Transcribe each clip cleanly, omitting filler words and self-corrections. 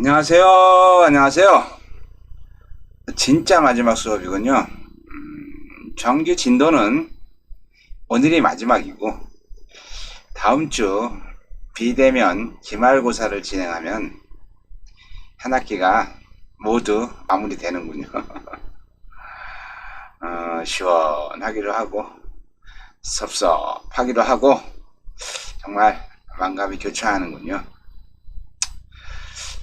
안녕하세요. 안녕하세요. 진짜 마지막 수업이군요. 정규 진도는 오늘이 마지막이고, 다음 주 비대면 기말고사를 진행하면 한 학기가 모두 마무리되는군요. 시원하기도 하고 섭섭하기도 하고 정말 만감이 교차하는군요.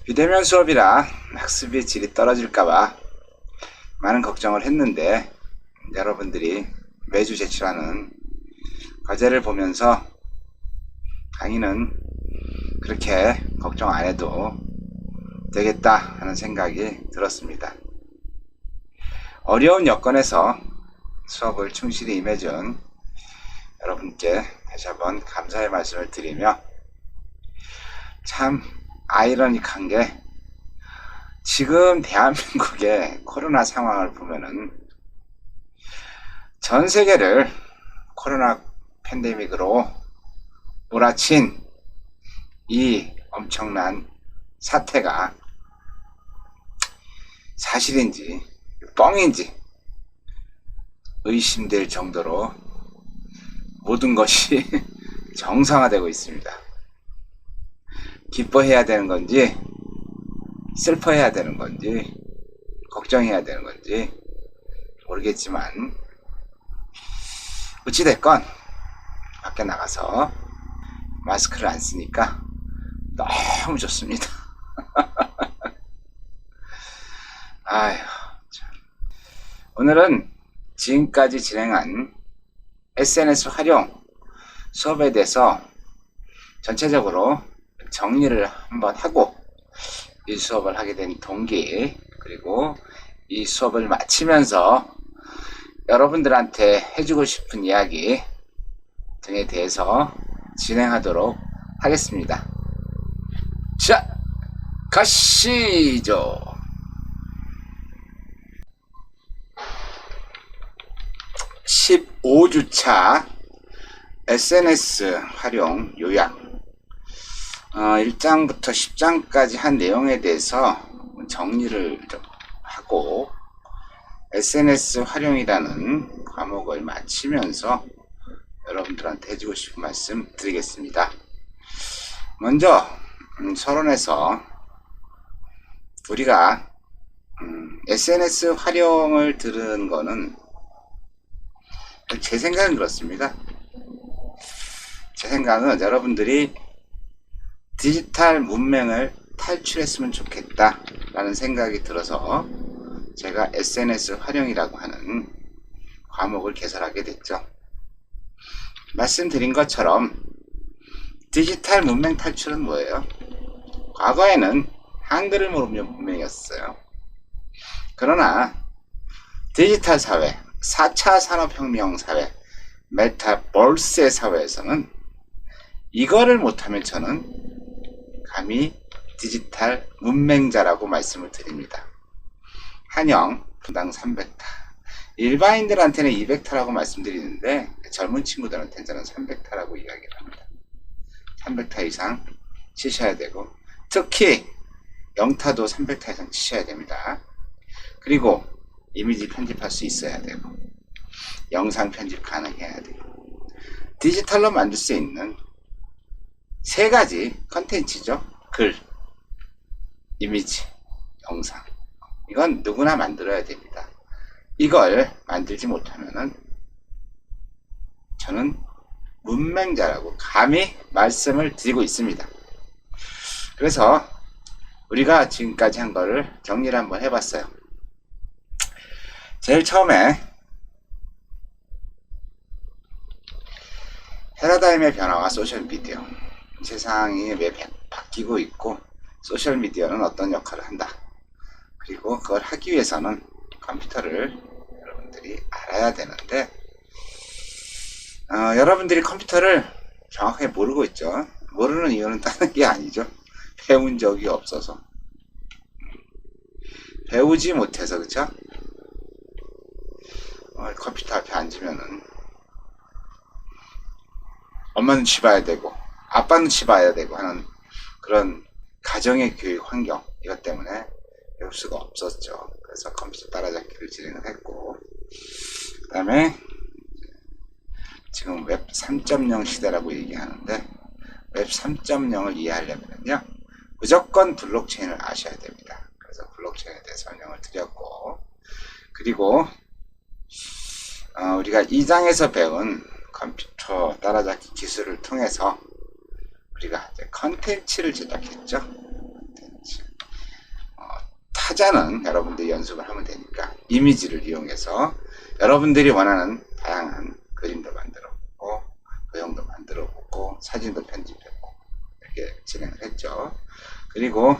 비대면 수업이라 학습의 질이 떨어질까봐 많은 걱정을 했는데, 여러분들이 매주 제출하는 과제를 보면서 강의는 그렇게 걱정 안 해도 되겠다 하는 생각이 들었습니다. 어려운 여건에서 수업을 충실히 임해준 여러분께 다시 한번 감사의 말씀을 드리며, 참 아이러니한 게 지금 대한민국의 코로나 상황을 보면은 전 세계를 코로나 팬데믹으로 몰아친 이 엄청난 사태가 사실인지 뻥인지 의심될 정도로 모든 것이 정상화되고 있습니다. 기뻐해야 되는 건지 슬퍼해야 되는 건지 걱정해야 되는 건지 모르겠지만, 어찌됐건 밖에 나가서 마스크를 안 쓰니까 너무 좋습니다. 아휴, 참. 오늘은 지금까지 진행한 SNS 활용 수업에 대해서 전체적으로 정리를 한번 하고, 이 수업을 하게 된 동기, 그리고 이 수업을 마치면서 여러분들한테 해주고 싶은 이야기 등에 대해서 진행하도록 하겠습니다. 자, 가시죠. 15주차 SNS 활용 요약, 1장부터 10장까지 한 내용에 대해서 정리를 좀 하고, SNS 활용이라는 과목을 마치면서 여러분들한테 해주고 싶은 말씀 드리겠습니다. 먼저 서론에서 우리가 SNS 활용을 들은 거는, 제 생각은 그렇습니다. 제 생각은 여러분들이 디지털 문맹을 탈출했으면 좋겠다 라는 생각이 들어서 제가 SNS 활용이라고 하는 과목을 개설하게 됐죠. 말씀드린 것처럼 디지털 문맹 탈출은 뭐예요? 과거에는 한글을 모르면 문맹이었어요. 그러나 디지털 사회, 4차 산업혁명 사회, 메타버스의 사회에서는 이거를 못하면 저는 감히 디지털 문맹자라고 말씀을 드립니다. 한영 분당 300타, 일반인들한테는 200타라고 말씀드리는데 젊은 친구들한테는 저는 300타라고 이야기를 합니다. 300타 이상 치셔야 되고, 특히 영타도 300타 이상 치셔야 됩니다. 그리고 이미지 편집할 수 있어야 되고, 영상 편집 가능해야 되고, 디지털로 만들 수 있는 세 가지 컨텐츠죠. 글, 이미지, 영상. 이건 누구나 만들어야 됩니다. 이걸 만들지 못하면은 저는 문맹자라고 감히 말씀을 드리고 있습니다. 그래서 우리가 지금까지 한 거를 정리를 한번 해봤어요. 제일 처음에 패러다임의 변화와 소셜미디어. 세상이 왜 바뀌고 있고 소셜미디어는 어떤 역할을 한다. 그리고 그걸 하기 위해서는 컴퓨터를 여러분들이 알아야 되는데, 여러분들이 컴퓨터를 정확하게 모르고 있죠. 모르는 이유는 다른 게 아니죠. 배운 적이 없어서. 배우지 못해서, 그쵸? 컴퓨터 앞에 앉으면은 엄마 눈치 봐야 되고 아빠 눈치 봐야 되고 하는 그런 가정의 교육 환경, 이것 때문에 배울 수가 없었죠. 그래서 컴퓨터 따라잡기를 진행을 했고, 그 다음에 지금 웹 3.0 시대라고 얘기하는데, 웹 3.0을 이해하려면요 무조건 블록체인을 아셔야 됩니다. 그래서 블록체인에 대해서 설명을 드렸고, 그리고 우리가 2장에서 배운 컴퓨터 따라잡기 기술을 통해서 우리가 이제 컨텐츠를 제작했죠. 컨텐츠. 타자는 여러분들이 연습을 하면 되니까 이미지를 이용해서 여러분들이 원하는 다양한 그림도 만들어 보고, 도형도 만들어 보고, 사진도 편집해 보고, 이렇게 진행을 했죠. 그리고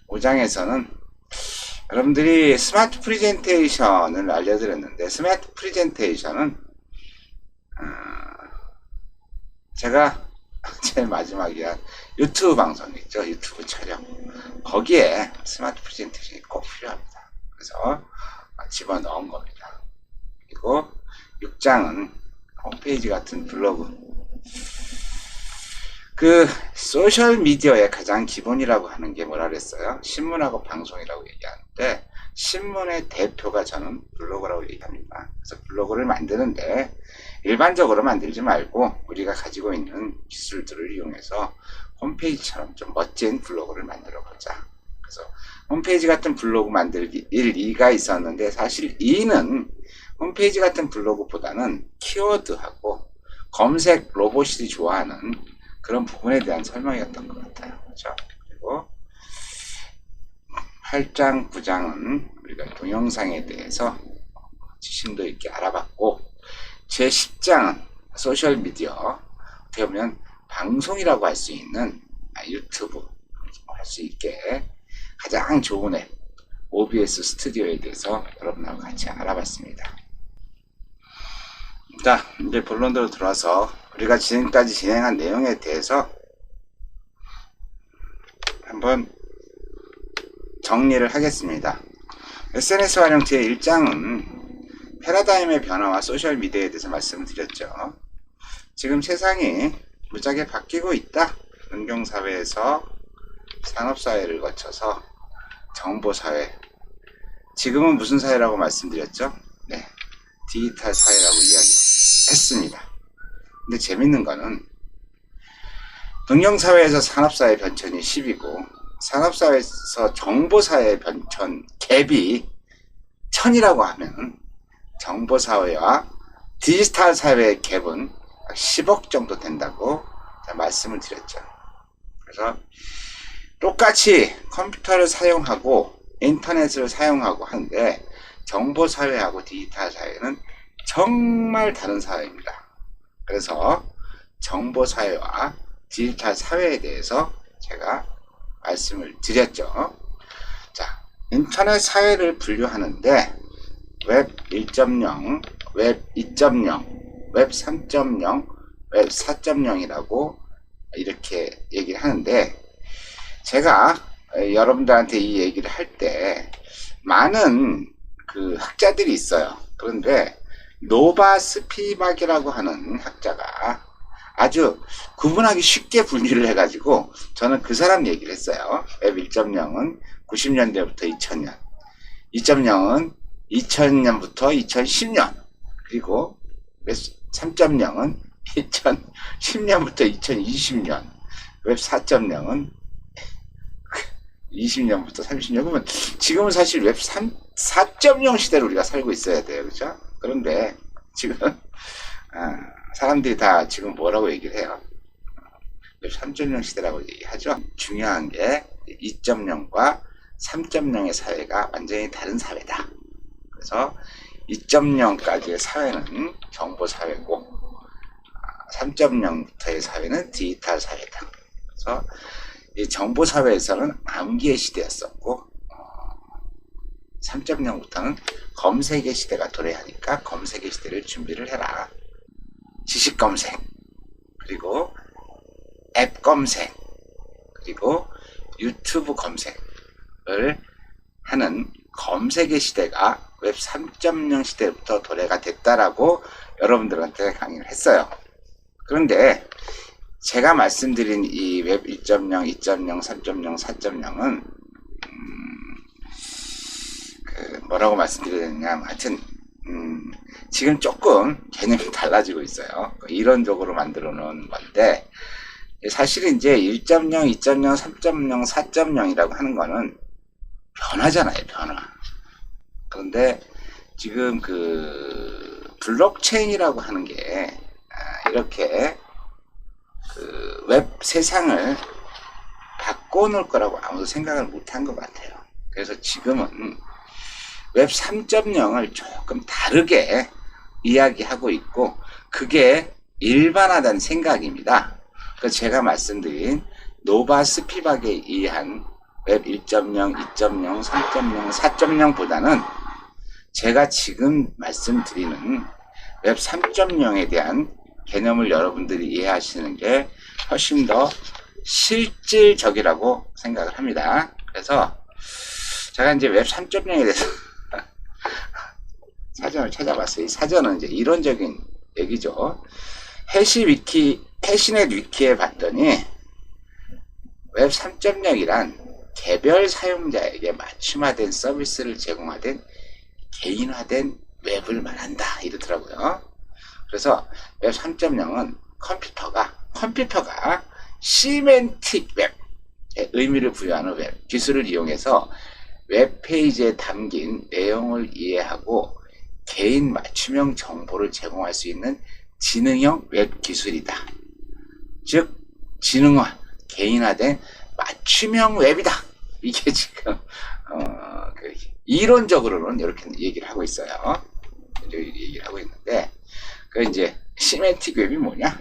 5장에서는 여러분들이 스마트 프레젠테이션을 알려드렸는데, 스마트 프레젠테이션은 제가 제일 마지막에 한 유튜브 방송 있죠. 유튜브 촬영. 거기에 스마트 프레젠테이션이 꼭 필요합니다. 그래서 집어넣은 겁니다. 그리고 6장은 홈페이지 같은 블로그. 그 소셜미디어의 가장 기본이라고 하는 게 뭐라 그랬어요? 신문하고 방송이라고 얘기하는데, 신문의 대표가 저는 블로그라고 얘기합니다. 그래서 블로그를 만드는데 일반적으로 만들지 말고 우리가 가지고 있는 기술들을 이용해서 홈페이지처럼 좀 멋진 블로그를 만들어 보자. 그래서 홈페이지 같은 블로그 만들기 1, 2가 있었는데, 사실 2는 홈페이지 같은 블로그보다는 키워드하고 검색 로봇이 좋아하는 그런 부분에 대한 설명이었던 것 같아요. 그렇죠? 그리고 8장, 9장은 우리가 동영상에 대해서 지심도 있게 알아봤고, 제 10장은 소셜미디어, 어떻게 보면 방송이라고 할 수 있는 유튜브 할 수 있게 가장 좋은 앱 OBS 스튜디오에 대해서 여러분하고 같이 알아봤습니다. 자, 이제 본론으로 들어와서 우리가 지금까지 진행한 내용에 대해서 한번 정리를 하겠습니다. SNS 활용 제1장은 패러다임의 변화와 소셜미디어에 대해서 말씀을 드렸죠. 지금 세상이 무지하게 바뀌고 있다. 응용사회에서 산업사회를 거쳐서 정보사회. 지금은 무슨 사회라고 말씀드렸죠? 네, 디지털 사회라고 이야기했습니다. 근데 재밌는 거는 응용사회에서 산업사회 변천이 10이고 산업사회에서 정보사회 변천 갭이 1000이라고 하면 정보사회와 디지털 사회의 갭은 10억 정도 된다고 말씀을 드렸죠. 그래서 똑같이 컴퓨터를 사용하고 인터넷을 사용하고 하는데, 정보사회하고 디지털 사회는 정말 다른 사회입니다. 그래서 정보사회와 디지털 사회에 대해서 제가 말씀을 드렸죠. 자, 인터넷 사회를 분류하는데 웹 1.0, 웹 2.0, 웹 3.0, 웹 4.0이라고 이렇게 얘기를 하는데, 제가 여러분들한테 이 얘기를 할 때 많은 그 학자들이 있어요. 그런데 노바 스피박이라고 하는 학자가 아주 구분하기 쉽게 분류를 해가지고 저는 그 사람 얘기를 했어요. 웹 1.0은 90년대부터 2000년, 2.0은 2000년부터 2010년, 그리고 웹 3.0은 2010년부터 2020년, 웹 4.0은 20년부터 30년. 그러면 지금은 사실 웹 4.0 시대를 우리가 살고 있어야 돼요. 그렇죠? 그런데 지금 사람들이 다 지금 뭐라고 얘기를 해요? 웹 3.0 시대라고 얘기하죠. 중요한 게 2.0과 3.0의 사회가 완전히 다른 사회다. 그래서 2.0까지의 사회는 정보 사회고 3.0부터의 사회는 디지털 사회다. 그래서 이 정보 사회에서는 암기의 시대였었고 3.0부터는 검색의 시대가 도래하니까 검색의 시대를 준비를 해라. 지식 검색, 그리고 앱 검색, 그리고 유튜브 검색을 하는 검색의 시대가 웹 3.0 시대부터 도래가 됐다라고 여러분들한테 강의를 했어요. 그런데 제가 말씀드린 이 웹 1.0, 2.0, 3.0, 4.0은 뭐라고 말씀드려야 되느냐. 하여튼, 지금 조금 개념이 달라지고 있어요. 이론적으로 만들어 놓은 건데, 사실은 이제 1.0, 2.0, 3.0, 4.0이라고 하는 거는 변화잖아요, 변화. 그런데 지금 그 블록체인이라고 하는 게 이렇게 그 웹 세상을 바꿔놓을 거라고 아무도 생각을 못한 것 같아요. 그래서 지금은 웹 3.0을 조금 다르게 이야기하고 있고, 그게 일반화된 생각입니다. 그래서 제가 말씀드린 노바 스피박에 의한 웹 1.0, 2.0, 3.0, 4.0보다는 제가 지금 말씀드리는 웹 3.0에 대한 개념을 여러분들이 이해하시는 게 훨씬 더 실질적이라고 생각을 합니다. 그래서 제가 이제 웹 3.0에 대해서 사전을 찾아봤어요. 이 사전은 이제 이론적인 얘기죠. 해시넷 위키에 봤더니 웹 3.0이란 개별 사용자에게 맞춤화된 서비스를 제공하된 개인화된 웹을 말한다 이러더라고요. 그래서 웹 3.0은 컴퓨터가 시멘틱 웹의 의미를 부여하는 웹 기술을 이용해서 웹페이지에 담긴 내용을 이해하고 개인 맞춤형 정보를 제공할 수 있는 지능형 웹 기술이다. 즉 지능화, 개인화된 맞춤형 웹이다. 이게 지금 이론적으로는 이렇게 얘기를 하고 있어요. 얘기를 하고 있는데, 그 이제 시멘틱 웹이 뭐냐?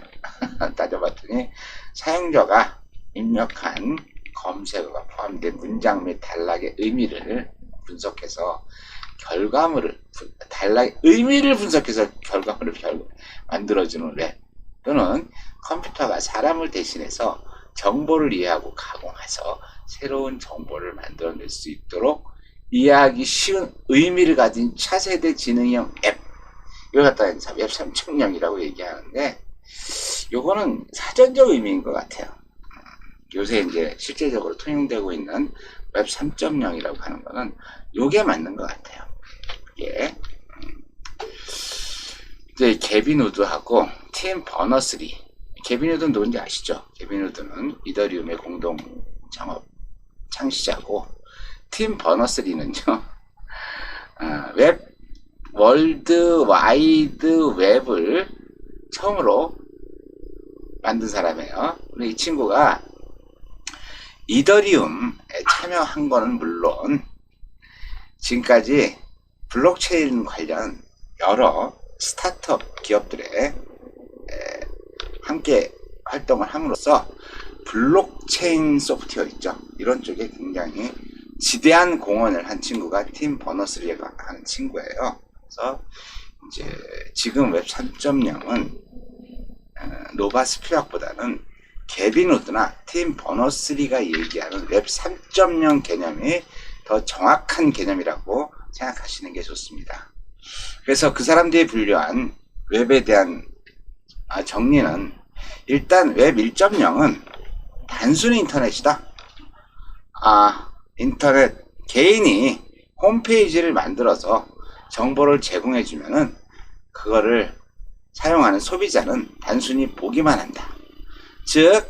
따져봤더니 사용자가 입력한 검색어가 포함된 문장 및 단락의 의미를 분석해서 의미를 분석해서 결과물을 만들어주는 웹, 또는 컴퓨터가 사람을 대신해서 정보를 이해하고 가공해서 새로운 정보를 만들어낼 수 있도록 이해하기 쉬운 의미를 가진 차세대 지능형 앱, 이걸 갖다가 웹 3.0이라고 얘기하는데, 요거는 사전적 의미인 것 같아요. 요새 이제 실제적으로 통용되고 있는 웹 3.0이라고 하는 거는 요게 맞는 것 같아요. 예. 이제 개빈우드하고 팀 버너스리. 개빈우드는 누군지 아시죠? 개빈우드는 이더리움의 공동 창업 창시자고, 팀 버너스리는요, 웹 월드 와이드 웹을 처음으로 만든 사람이에요. 근데 이 친구가 이더리움에 참여한 거는 물론 지금까지 블록체인 관련 여러 스타트업 기업들에 함께 활동을 함으로써 블록체인 소프트웨어 있죠. 이런 쪽에 굉장히 지대한 공헌을 한 친구가 팀 버너스리가 하는 친구예요. 그래서 이제 지금 웹 3.0은 노바 스피박보다는 개빈 우드나 팀 버너스리가 얘기하는 웹 3.0 개념이 더 정확한 개념이라고 생각하시는 게 좋습니다. 그래서 그 사람들이 분류한 웹에 대한 정리는, 일단 웹 1.0은 단순히 인터넷이다. 인터넷 개인이 홈페이지를 만들어서 정보를 제공해 주면은 그거를 사용하는 소비자는 단순히 보기만 한다. 즉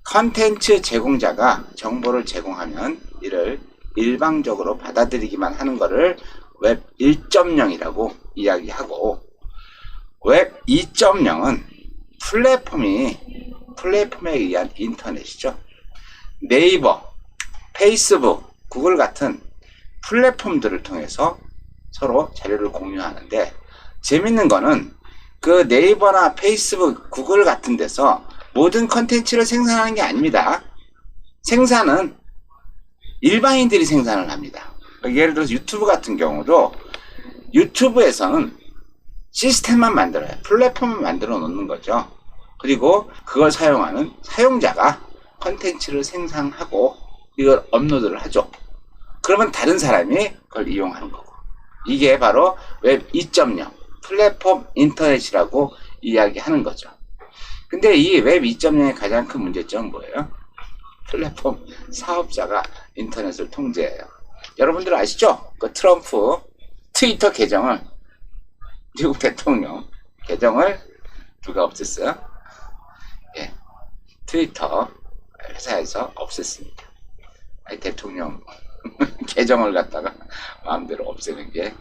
컨텐츠 제공자가 정보를 제공하면 이를 일방적으로 받아들이기만 하는 것을 웹 1.0이라고 이야기하고, 웹 2.0은 플랫폼에 의한 인터넷이죠. 네이버, 페이스북, 구글 같은 플랫폼들을 통해서 서로 자료를 공유하는데, 재밌는 거는 그 네이버나 페이스북, 구글 같은 데서 모든 컨텐츠를 생산하는 게 아닙니다. 생산은 일반인들이 생산을 합니다. 예를 들어서 유튜브 같은 경우도 유튜브에서는 시스템만 만들어요. 플랫폼을 만들어 놓는 거죠. 그리고 그걸 사용하는 사용자가 컨텐츠를 생산하고 이걸 업로드를 하죠. 그러면 다른 사람이 그걸 이용하는 거고, 이게 바로 웹 2.0 플랫폼 인터넷이라고 이야기하는 거죠. 근데 이 웹 2.0의 가장 큰 문제점은 뭐예요? 플랫폼 사업자가 인터넷을 통제해요. 여러분들 아시죠? 그 트럼프 트위터 계정을, 미국 대통령 계정을 누가 없앴어요? 예, 트위터 회사에서 없앴습니다. 아니, 대통령 계정을 갖다가 마음대로 없애는 게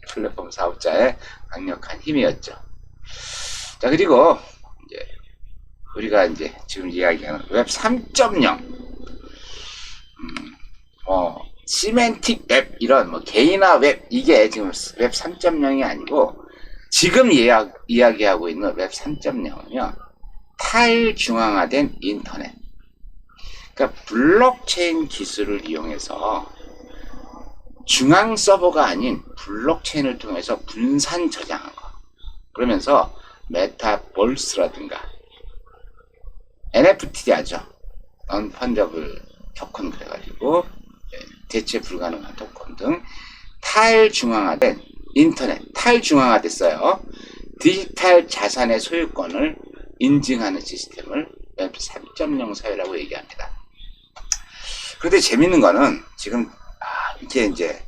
플랫폼 사업자의 강력한 힘이었죠. 자, 그리고 이제 우리가 이제 지금 이야기하는 웹 3.0, 시멘틱 웹, 이런 뭐 개인화 웹, 이게 지금 웹 3.0이 아니고, 지금 이야기하고 있는 웹 3.0은요, 탈중앙화된 인터넷. 그러니까 블록체인 기술을 이용해서 중앙 서버가 아닌 블록체인을 통해서 분산 저장한 거. 그러면서 메타버스라든가 NFT 하죠. non-fungible 토큰, 그래가지고 대체 불가능한 토큰 등 탈중앙화된 인터넷, 탈중앙화됐어요. 디지털 자산의 소유권을 인증하는 시스템을 웹 3.0 사회라고 얘기합니다. 그런데 재밌는 거는 지금 이렇게 이제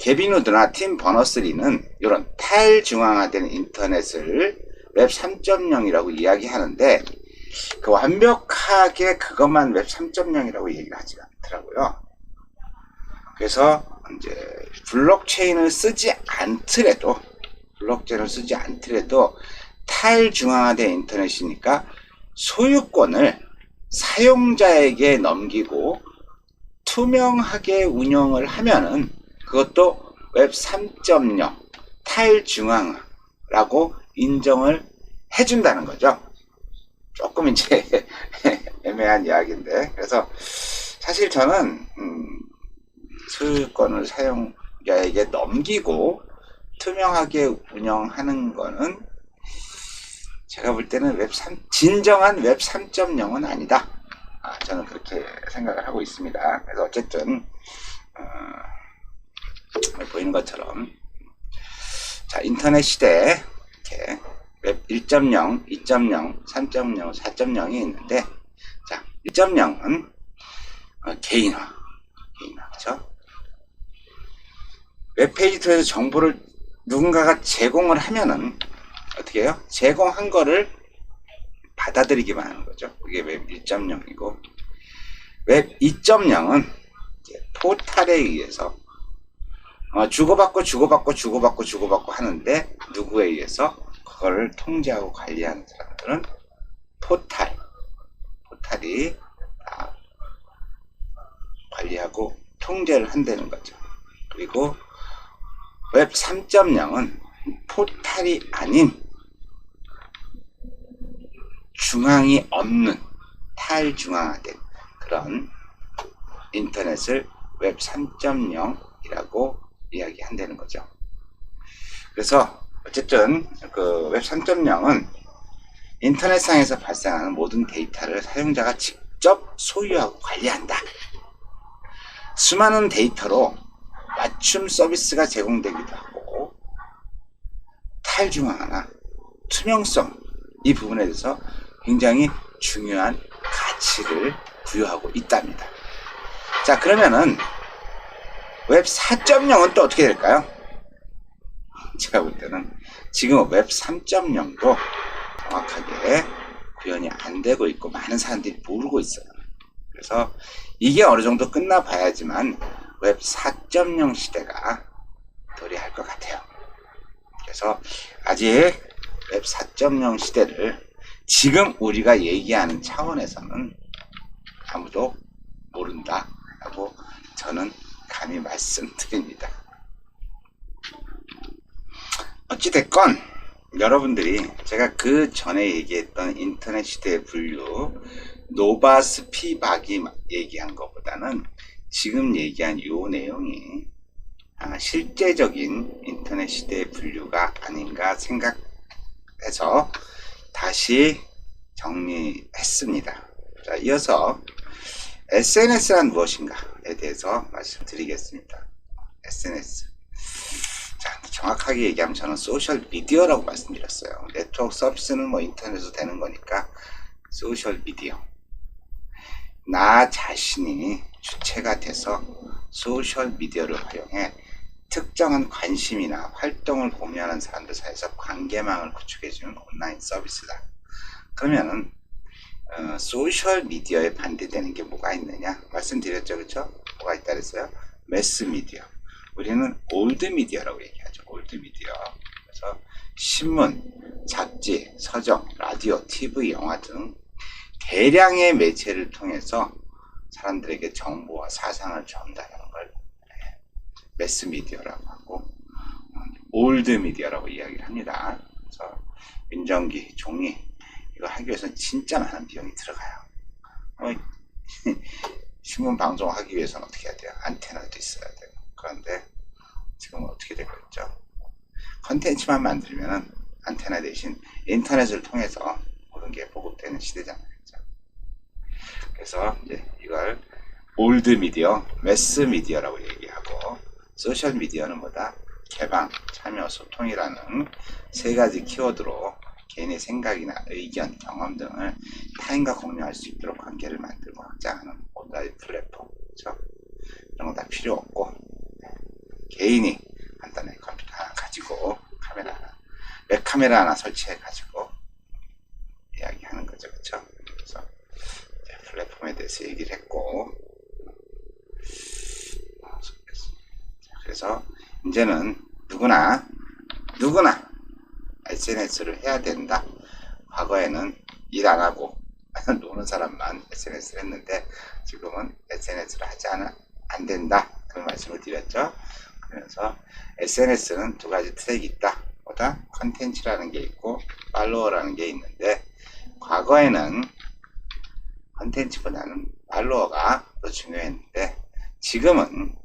개빈우드나 팀 버너스리는 이런 탈중앙화된 인터넷을 웹 3.0이라고 이야기하는데, 그 완벽하게 그것만 웹 3.0이라고 얘기를 하지 않더라고요. 그래서 이제 블록체인을 쓰지 않더라도 탈중앙화된 인터넷이니까 소유권을 사용자에게 넘기고 투명하게 운영을 하면은 그것도 웹 3.0 탈중앙화라고 인정을 해준다는 거죠. 조금 이제 애매한 이야기인데, 그래서 사실 저는 소유권을 사용자에게 넘기고 투명하게 운영하는 거는 제가 볼 때는 진정한 웹 3.0은 아니다. 저는 그렇게 생각을 하고 있습니다. 그래서 어쨌든 보이는 것처럼, 자, 인터넷 시대에 이렇게 웹 1.0, 2.0, 3.0, 4.0이 있는데, 자, 1.0은 개인화, 그렇죠? 웹페이지 통해서 정보를 누군가가 제공을 하면은 어떻게 해요? 제공한 거를 받아들이기만 하는 거죠. 그게 웹 1.0이고, 웹 2.0은 포탈에 의해서 주고받고 하는데, 누구에 의해서 그걸 통제하고 관리하는 사람들은 포탈이 다 관리하고 통제를 한다는 거죠. 그리고 웹 3.0은 포탈이 아닌 중앙이 없는 탈중앙화된 그런 인터넷을 웹 3.0이라고 이야기한다는 거죠. 그래서 어쨌든 그 웹 3.0은 인터넷상에서 발생하는 모든 데이터를 사용자가 직접 소유하고 관리한다. 수많은 데이터로 맞춤 서비스가 제공되기도 하고, 탈중앙화나 투명성, 이 부분에 대해서 굉장히 중요한 가치를 부여하고 있답니다. 자, 그러면은 웹 4.0은 또 어떻게 될까요? 제가 볼 때는 지금 웹 3.0도 정확하게 구현이 안 되고 있고 많은 사람들이 모르고 있어요. 그래서 이게 어느 정도 끝나봐야지만 웹 4.0 시대가 도래할 것 같아요. 그래서 아직 웹 4.0 시대를 지금 우리가 얘기하는 차원에서는 아무도 모른다라고 저는 감히 말씀드립니다. 어찌됐건 여러분들이 제가 그 전에 얘기했던 인터넷 시대의 분류, 노바스피박이 얘기한 것보다는 지금 얘기한 이 내용이 실제적인 인터넷 시대의 분류가 아닌가 생각해서 다시 정리했습니다. 자, 이어서 SNS란 무엇인가에 대해서 말씀드리겠습니다. SNS. 자, 정확하게 얘기하면 저는 소셜 미디어라고 말씀드렸어요. 네트워크 서비스는 뭐 인터넷으로 되는 거니까 소셜 미디어. 나 자신이 주체가 돼서 소셜 미디어를 활용해 특정한 관심이나 활동을 공유하는 사람들 사이에서 관계망을 구축해주는 온라인 서비스다. 그러면은 소셜 미디어에 반대되는 게 뭐가 있느냐 말씀드렸죠, 그렇죠? 뭐가 있다 그랬어요? 매스 미디어. 우리는 올드 미디어라고 얘기하죠. 올드 미디어. 그래서 신문, 잡지, 서적, 라디오, TV, 영화 등 대량의 매체를 통해서 사람들에게 정보와 사상을 전달하는 걸 매스 미디어라고 하고, 올드 미디어라고 이야기를 합니다. 그래서 민정기, 종이 이거 하기 위해서는 진짜 많은 비용이 들어가요. 신문 방송하기 위해서는 어떻게 해야 돼요? 안테나도 있어야 돼요. 그런데 지금은 어떻게 되고 있죠? 컨텐츠만 만들면 안테나 대신 인터넷을 통해서 모든 게 보급되는 시대잖아요. 그래서 이제 이걸 올드 미디어, 매스 미디어라고 얘기하고, 소셜 미디어는 뭐다? 개방, 참여, 소통이라는 세 가지 키워드로 개인의 생각이나 의견, 경험 등을 타인과 공유할 수 있도록 관계를 만들고 확장하는 온라인 플랫폼. 그렇죠? 이런 거 다 필요 없고, 개인이 간단하게 컴퓨터 하나 가지고 카메라 하나, 웹카메라 하나 설치해 가지고 이야기하는 거죠. 그렇죠? 그래서 플랫폼에 대해서 얘기를 했고, 그래서 이제는 누구나 SNS를 해야 된다. 과거에는 일 안 하고 노는 사람만 SNS를 했는데 지금은 SNS를 하지 안 된다. 그런 말씀을 드렸죠. 그래서 SNS는 두 가지 트랙이 있다. 뭐다? 컨텐츠라는 게 있고 팔로워라는 게 있는데, 과거에는 컨텐츠보다는 팔로워가 더 중요했는데 지금은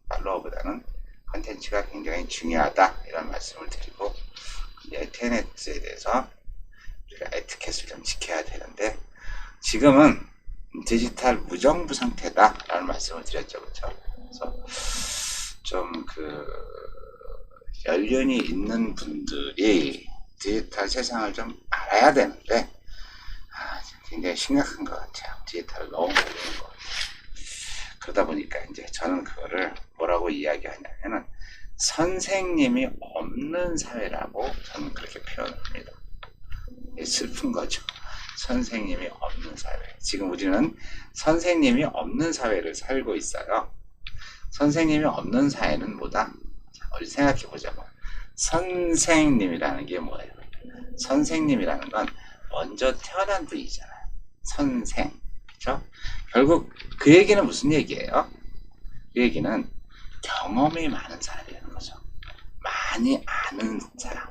팔로워보다는 컨텐츠가 굉장히 중요하다, 이런 말씀을 드리고, SNS에 대해서 우리가 에티켓을 좀 지켜야 되는데 지금은 디지털 무정부 상태다 라는 말씀을 드렸죠. 그렇죠? 그래서 좀 연륜이 있는 분들이 디지털 세상을 좀 알아야 되는데 굉장히 심각한 것 같아요. 디지털을 너무 모르는 것 같아요. 그러다 보니까 이제 저는 그거를 뭐라고 이야기하냐면은 선생님이 없는 사회라고 저는 그렇게 표현을 합니다. 슬픈 거죠. 선생님이 없는 사회. 지금 우리는 선생님이 없는 사회를 살고 있어요. 선생님이 없는 사회는 뭐다? 자, 우리 생각해 보자고. 선생님이라는 게 뭐예요? 선생님이라는 건 먼저 태어난 분이잖아요. 선생. 그렇죠? 결국 그 얘기는 무슨 얘기예요? 그 얘기는 경험이 많은 사람이라는 거죠. 많이 아는 사람.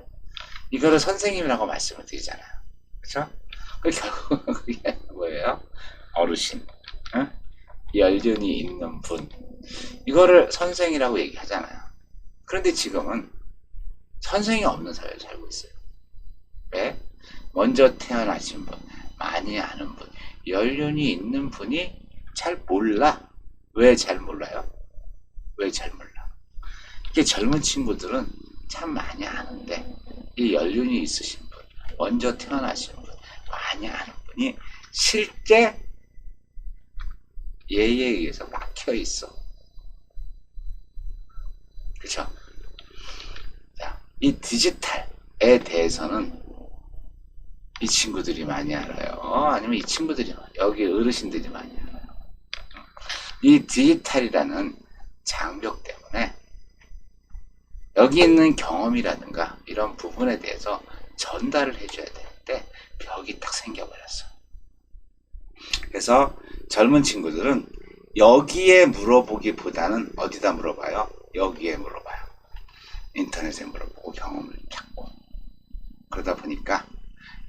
이거를 선생님이라고 말씀을 드리잖아요. 그렇죠? 결국 그게 뭐예요? 어르신. 응? 연륜이 있는 분. 이거를 선생이라고 얘기하잖아요. 그런데 지금은 선생이 없는 사회를 살고 있어요. 왜? 먼저 태어나신 분, 많이 아는 분, 연륜이 있는 분이 잘 몰라. 왜 잘 몰라요? 왜 잘 몰라? 이게 젊은 친구들은 참 많이 아는데 이 연륜이 있으신 분, 먼저 태어나신 분, 많이 아는 분이 실제 예에 의해서 막혀 있어. 그렇죠? 자, 이 디지털에 대해서는 이 친구들이 많이 알아요. 아니면 이 친구들이, 여기 어르신들이 많이 알아요. 이 디지털이라는 장벽 때문에 여기 있는 경험이라든가 이런 부분에 대해서 전달을 해줘야 되는데 벽이 딱 생겨버렸어. 그래서 젊은 친구들은 여기에 물어보기보다는 어디다 물어봐요? 여기에 물어봐요. 인터넷에 물어보고 경험을 찾고. 그러다 보니까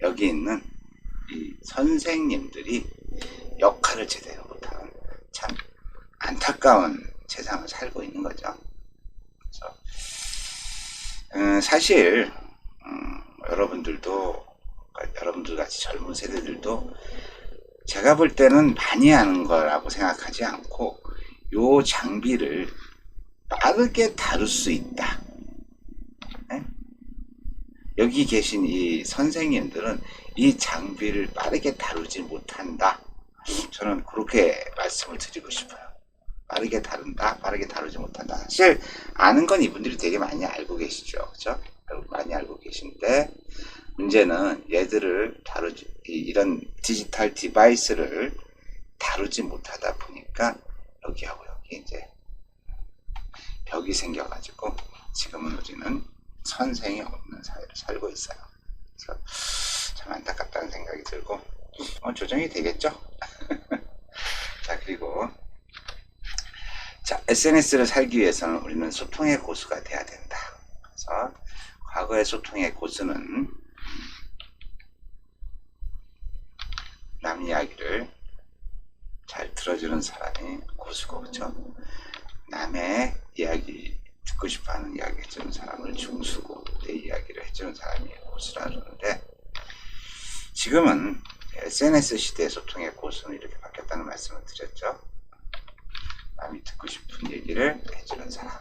여기 있는 이 선생님들이 역할을 제대로 못하는 참 안타까운 세상을 살고 있는 거죠. 그래서 사실 여러분들도, 여러분들 같이 젊은 세대들도 제가 볼 때는 많이 하는 거라고 생각하지 않고 요 장비를 빠르게 다룰 수 있다. 네? 여기 계신 이 선생님들은 이 장비를 빠르게 다루지 못한다. 저는 그렇게 말씀을 드리고 싶어요. 빠르게 다룬다, 빠르게 다루지 못한다. 사실 아는 건 이분들이 되게 많이 알고 계시죠, 그렇죠? 많이 알고 계신데 문제는 얘들을 다루지 이런 디지털 디바이스를 다루지 못하다 보니까 여기하고 여기 이제 벽이 생겨가지고 지금은 우리는 선생이 없는 사회를 살고 있어요. 그래서 참 안타깝다는 생각이 들고 조정이 되겠죠? 자, 그리고 자, SNS를 살기 위해서는 우리는 소통의 고수가 돼야 된다. 그래서 과거의 소통의 고수는 남 이야기를 잘 들어주는 사람이 고수고, 그렇죠? 남의 이야기 듣고 싶어하는 이야기 해주는 사람을 중수고, 내 이야기를 해주는 사람이 고수라 그러는데 지금은 SNS 시대의 소통의 고수는 이렇게 바뀌었다는 말씀을 드렸죠. 남이 듣고 싶은 얘기를 해주는 사람,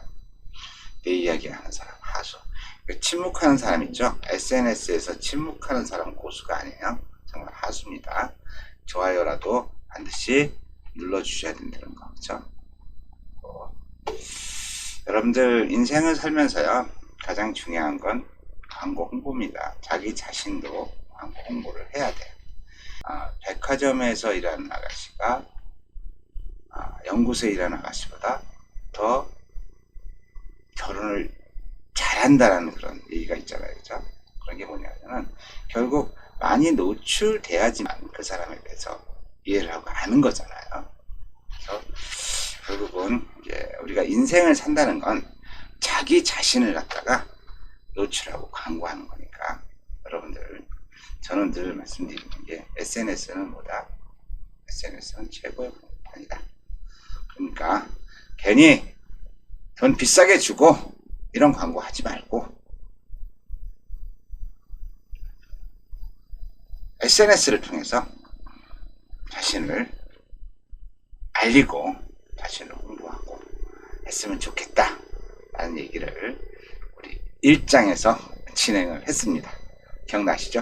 내 이야기 하는 사람, 하수. 침묵하는 사람 있죠? SNS에서 침묵하는 사람은 고수가 아니에요. 정말 하수입니다. 좋아요라도 반드시 눌러주셔야 된다는 거, 그렇죠? 여러분들 인생을 살면서요, 가장 중요한 건 광고 홍보입니다. 자기 자신도 광고 홍보를 해야 돼요. 백화점에서 일하는 아가씨가 연구소에 일하는 아가씨보다 더 결혼을 잘한다라는 그런 얘기가 있잖아요, 그죠? 그런 게 뭐냐면은 결국 많이 노출돼야지만 그 사람에 대해서 이해를 하고 아는 거잖아요. 그래서 결국은 이제 우리가 인생을 산다는 건 자기 자신을 갖다가 노출하고 광고하는 거니까 여러분들, 저는 늘 말씀드리는 게 SNS는 뭐다? SNS는 최고의 방법이다. 그러니까 괜히 돈 비싸게 주고 이런 광고 하지 말고 SNS를 통해서 자신을 알리고 자신을 홍보하고 했으면 좋겠다 라는 얘기를 우리 1장에서 진행을 했습니다. 기억나시죠?